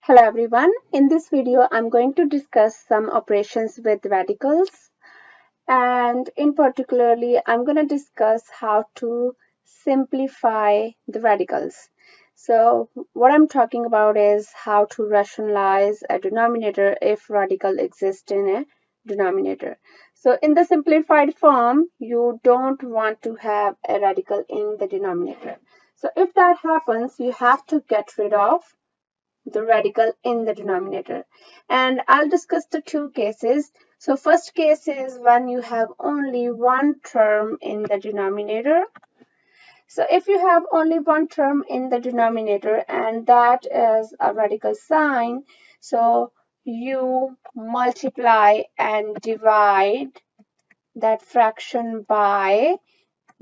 Hello everyone. In this video, I'm going to discuss some operations with radicals, and in particularly, I'm going to discuss how to simplify the radicals. So what I'm talking about is how to rationalize a denominator if radical exists in a denominator. So in the simplified form, you don't want to have a radical in the denominator. So if that happens, you have to get rid of the radical in the denominator. And I'll discuss the two cases. So first case is when you have only one term in the denominator. So if you have only one term in the denominator and that is a radical sign, so you multiply and divide that fraction by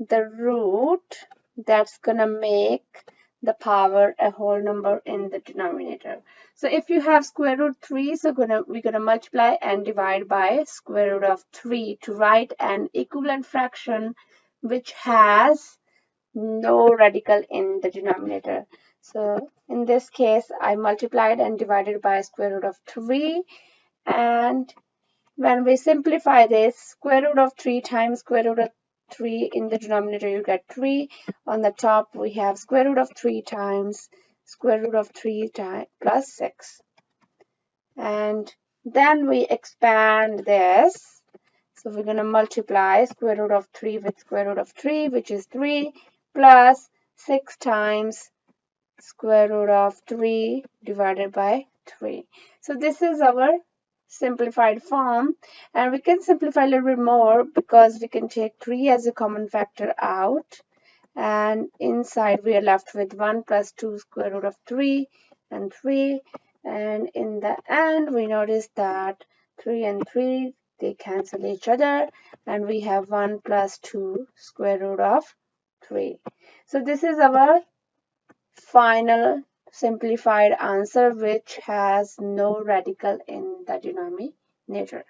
the root that's gonna make the power a whole number in the denominator. So if you have square root 3, so we're gonna multiply and divide by square root of 3 to write an equivalent fraction which has no radical in the denominator. So in this case, I multiplied and divided by square root of 3, and when we simplify this, square root of 3 times square root of 3 in the denominator, you get 3. On the top, we have square root of 3 times square root of 3 plus 6. And then we expand this. So we're going to multiply square root of 3 with square root of 3, which is 3, plus 6 times square root of 3 divided by 3. So this is our simplified form, and we can simplify a little bit more because we can take 3 as a common factor out, and inside we are left with 1 plus 2 square root of 3 and 3, and in the end we notice that 3 and 3 they cancel each other, and we have 1 plus 2 square root of 3. So this is our final simplified answer which has no radical in the denominator.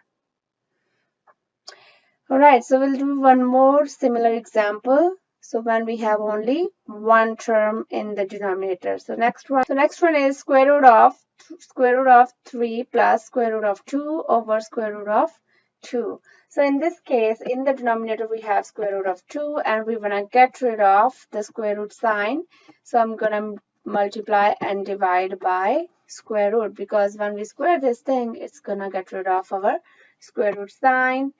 Alright, so we'll do one more similar example. So when we have only one term in the denominator. So next one is square root of 3 plus square root of 2 over square root of 2. So in this case, in the denominator, we have square root of 2 and we want to get rid of the square root sign. So I'm going to multiply and divide by square root, because when we square this thing, it's going to get rid of our square root sign.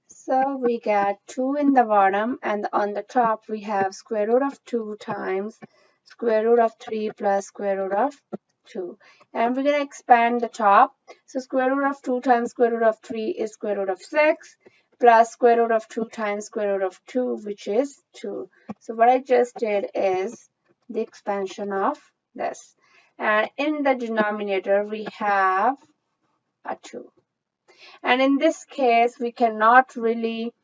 So we get 2 in the bottom, and on the top we have square root of 2 times square root of 3 plus square root of 2. And we're going to expand the top. So square root of 2 times square root of 3 is square root of 6 plus square root of 2 times square root of 2, which is 2. So what I just did is the expansion of this. And in the denominator, we have a 2. And in this case, we cannot really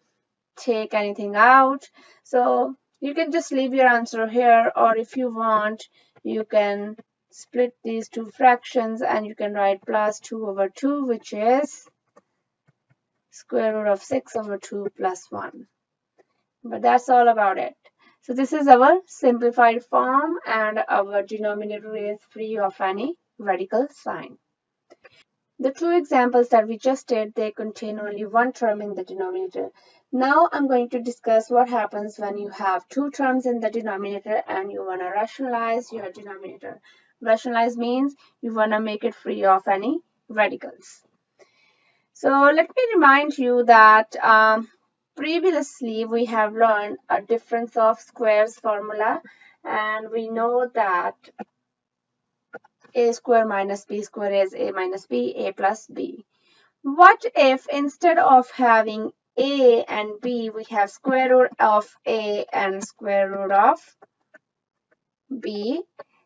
take anything out. So you can just leave your answer here, or if you want, you can split these two fractions and you can write plus 2 over 2, which is square root of 6 over 2 plus 1. But that's all about it. So this is our simplified form, and our denominator is free of any radical sign. The two examples that we just did, they contain only one term in the denominator. Now I'm going to discuss what happens when you have two terms in the denominator and you want to rationalize your denominator. Rationalize means you want to make it free of any radicals. So let me remind you that previously we have learned a difference of squares formula, and we know that a square minus b square is a minus b, a plus b. What if instead of having a and b, we have square root of a and square root of b?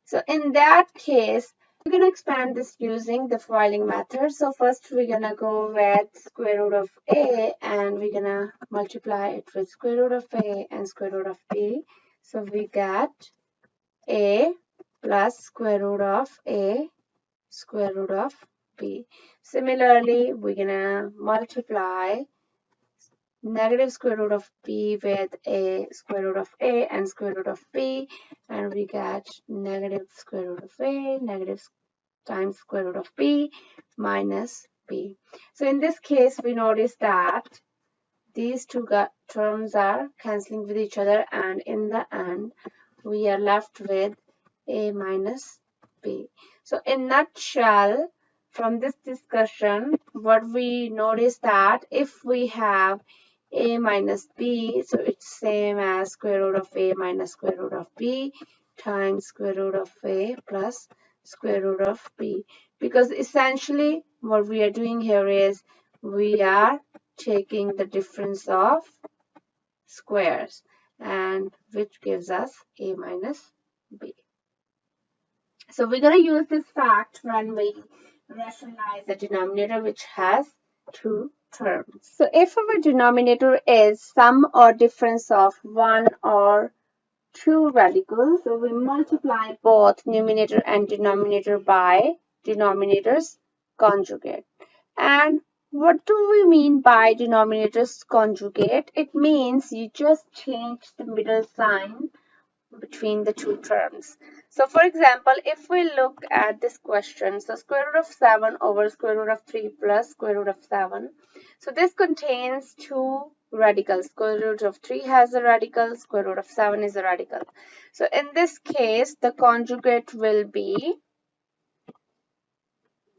So in that case, we're going to expand this using the foiling method. So first we're going to go with square root of a, and we're going to multiply it with square root of a and square root of b. So we get a plus square root of a square root of b. Similarly, we're going to multiply negative square root of b with a square root of a and square root of b, and we get negative square root of a, negative times square root of b minus b. So in this case, we notice that these two terms are cancelling with each other, and in the end, we are left with a minus b. So in nutshell, from this discussion, what we notice that if we have a minus b, so it's same as square root of a minus square root of b times square root of a plus square root of b. Because essentially what we are doing here is we are taking the difference of squares, and which gives us a minus b. So we're going to use this fact when we rationalize the denominator which has two terms. So if our denominator is sum or difference of one or two radicals, so we multiply both numerator and denominator by denominator's conjugate. And what do we mean by denominator's conjugate? It means you just change the middle sign between the two terms. So for example, if we look at this question, so square root of 7 over square root of 3 plus square root of 7. So this contains two radicals. Square root of 3 has a radical, square root of 7 is a radical. So in this case, the conjugate will be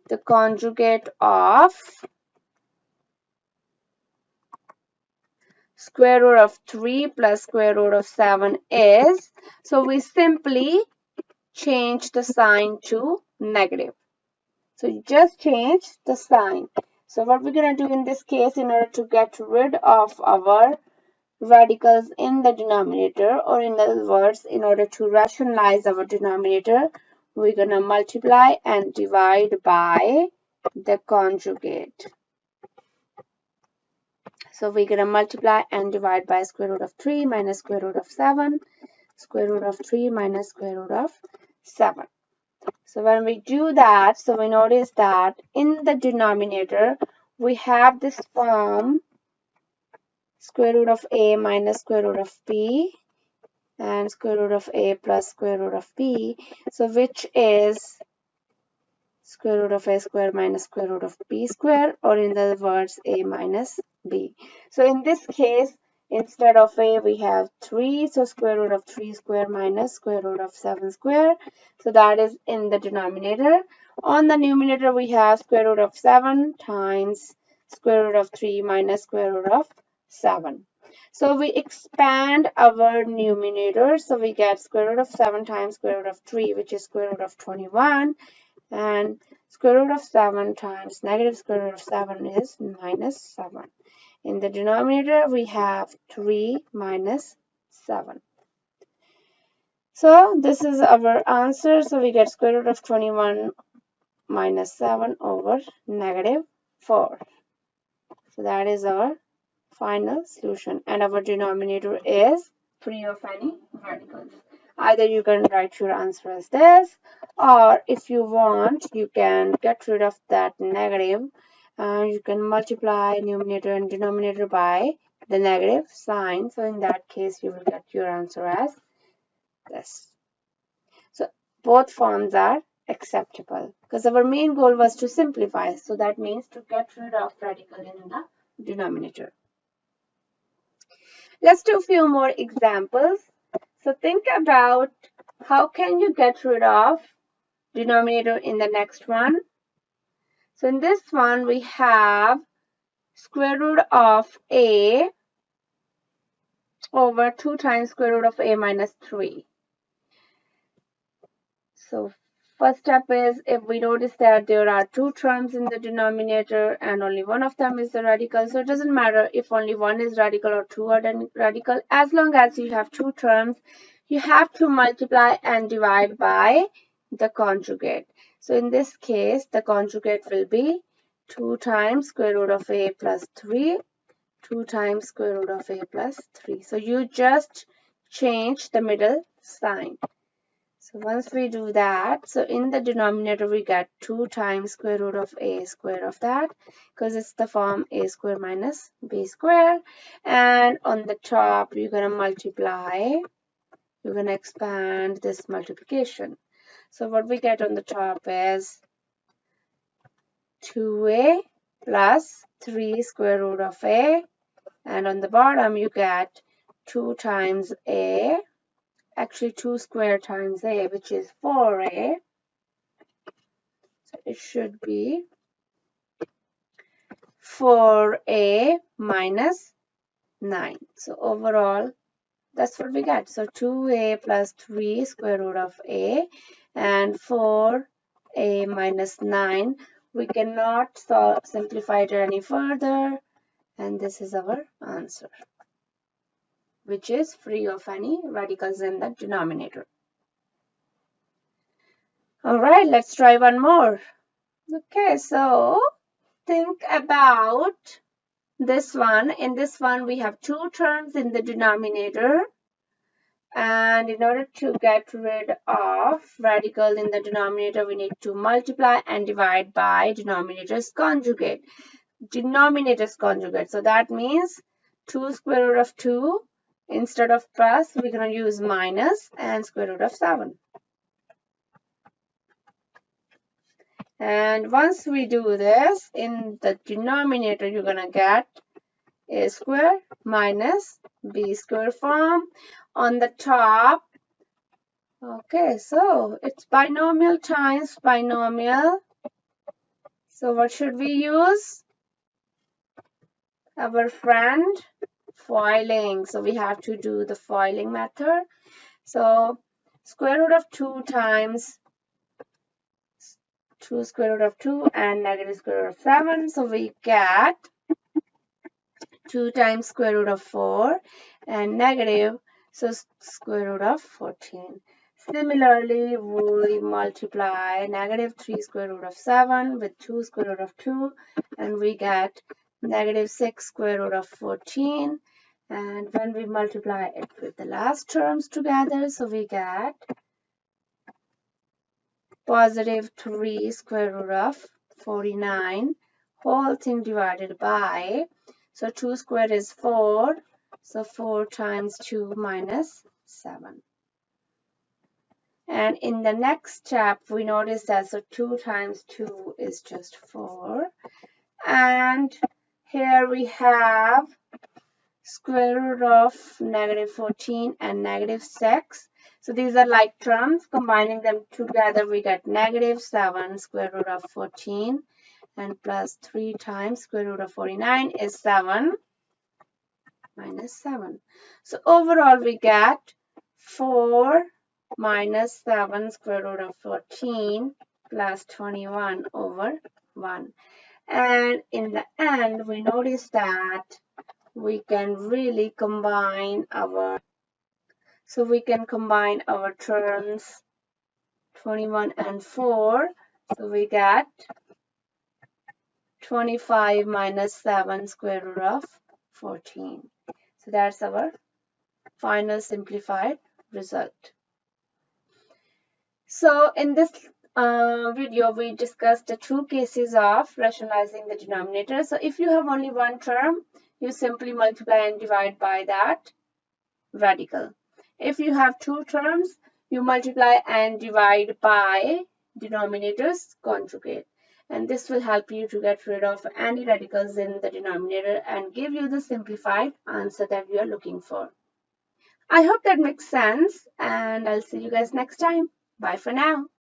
the conjugate of square root of 3 plus square root of 7 is, so we simply change the sign to negative. So you just change the sign. So what we're going to do in this case, in order to get rid of our radicals in the denominator, or in other words, in order to rationalize our denominator, we're going to multiply and divide by the conjugate. So we're going to multiply and divide by square root of 3 minus square root of 7, square root of 3 minus square root of 7. So when we do that, so we notice that in the denominator, we have this form square root of a minus square root of b and square root of a plus square root of b, so which is square root of a square minus square root of b square, or in other words, a minus b. So in this case, instead of a, we have 3, so square root of 3 square minus square root of 7 square. So that is in the denominator. On the numerator, we have square root of 7 times square root of 3 minus square root of 7. So we expand our numerator, so we get square root of 7 times square root of 3, which is square root of 21. And square root of 7 times negative square root of 7 is minus 7. In the denominator, we have 3 minus 7. So this is our answer. So we get square root of 21 minus 7 over negative 4. So that is our final solution. And our denominator is free of any radicals. Either you can write your answer as this, or if you want, you can get rid of that negative and you can multiply numerator and denominator by the negative sign. So in that case, you will get your answer as this. So both forms are acceptable because our main goal was to simplify. So that means to get rid of radical in the denominator. Let's do a few more examples. So think about how can you get rid of denominator in the next one. So in this one, we have square root of a over 2 times square root of a minus 3. So first step is, if we notice that there are two terms in the denominator and only one of them is the radical, so it doesn't matter if only one is radical or two are radical. As long as you have two terms, you have to multiply and divide by the conjugate. So in this case, the conjugate will be 2 times square root of a plus 3, 2 times square root of a plus 3. So you just change the middle sign. So once we do that, so in the denominator we get 2 times square root of a square of that, because it's the form a square minus b square. And on the top, you're going to multiply, you're going to expand this multiplication. So what we get on the top is 2a plus 3 square root of a, and on the bottom you get 2 times a, actually 2 square times a, which is 4a. So it should be 4a minus 9. So overall, that's what we get. So 2a plus 3 square root of a and 4a minus 9. We cannot simplify it any further. And this is our answer, which is free of any radicals in the denominator. All right, let's try one more. Okay, so think about this one. In this one, we have two terms in the denominator. And in order to get rid of radical in the denominator, we need to multiply and divide by denominator's conjugate. Denominator's conjugate. So that means 2 square root of 2. Instead of plus, we're going to use minus and square root of 7. And once we do this, in the denominator, you're going to get a square minus b square form. On the top, okay, so it's binomial times binomial. So what should we use? Our friend, foiling. So we have to do the foiling method. So square root of 2 times 2 square root of 2 and negative square root of 7. So we get 2 times square root of 4 and negative, so square root of 14. Similarly, we multiply negative 3 square root of 7 with 2 square root of 2 and we get negative 6 square root of 14. And when we multiply it with the last terms together, so we get positive 3 square root of 49, whole thing divided by, so 2 squared is 4, so 4 times 2 minus 7. And in the next step, we notice that so 2 times 2 is just 4. And here we have square root of negative 14 and negative 6. So these are like terms. Combining them together, we get negative 7 square root of 14 and plus 3 times square root of 49 is 7 minus 7. So overall, we get 4 minus 7 square root of 14 plus 21 over 1. And in the end, we notice that we can really combine our, so we can combine our terms 21 and 4. So we get 25 minus 7 square root of 14. So that's our final simplified result. So in this video, we discussed the two cases of rationalizing the denominator. So if you have only one term, you simply multiply and divide by that radical. If you have two terms, you multiply and divide by denominator's conjugate. And this will help you to get rid of any radicals in the denominator and give you the simplified answer that you are looking for. I hope that makes sense, and I'll see you guys next time. Bye for now.